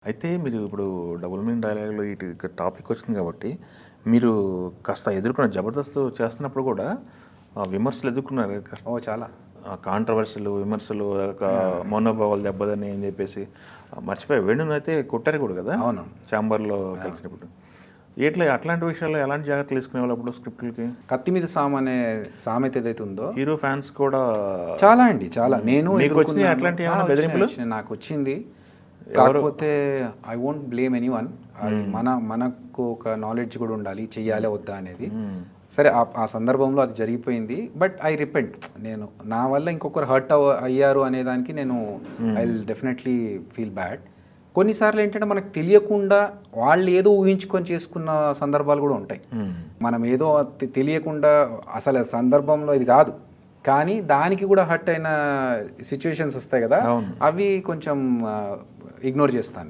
అయితే మీరు ఇప్పుడు డబుల్ మీనింగ్ డైలాగ్‌లో ఇటు టాపిక్ వచ్చింది కాబట్టి, మీరు కాస్త ఎదుర్కొన్న 'జబర్దస్త్' చేస్తున్నప్పుడు కూడా విమర్శలు ఎదుర్కొన్నారు కదా! ఓహ్! చాలా. కాంట్రోవర్సీలు, విమర్శలు యాహ్! మనోభావాలు దెబ్బతిని అని చెప్పేసి మర్చిపోయా వేణునైతే కొట్టారు కూడా కదా! అవును. చాంబర్‌లో కలిసినప్పుడు. అట్లాంటి విషయాల్లో ఎలాంటి జాగ్రత్తలు తీసుకునేవాళ్ళు అప్పుడు స్క్రిప్ట్‌లకి? 'కత్తి మీద సామ్' అనే సామెత ఏదైతే ఉందో హీరో ఫ్యాన్స్ కూడా చాలా అండి. చాలా. నేను మీకు వచ్చినాయా ఎదుర్కొన్నాను. అట్లాంటివి ఆ! ఏమైనా వచ్చినాయి, బెదిరింపులు? వచ్చినాయి. నాకొచ్చింది. ఎవరు? కాకపోతే ఐ వోంట్ బ్లేమ్ ఎనీవన్. అది మనకు ఒక నాలెడ్జ్ కూడా ఉండాలి. చెయ్యాలా వద్దా అనేది. సరే ఆ సందర్భంలో అది జరిగిపోయింది. But I repent. నేను నా వల్ల ఇంకొకరు హర్ట్ అయ్యారు అనే దానికి నేను I will definitely feel bad. కొన్నిసార్లు ఏంటంటే మనకు తెలియకుండా వాళ్ళు ఏదో ఊహించుకొని చేసుకున్న సందర్భాలు కూడా ఉంటాయి. మనం ఏదో తెలియకుండా అసలు సందర్భంలో ఇది కాదు, కానీ దానికి కూడా హర్ట్ అయిన సిచ్యువేషన్స్ వస్తాయి కదా, అవును. అవి కొంచెం ఇగ్నోర్ చేస్తాను.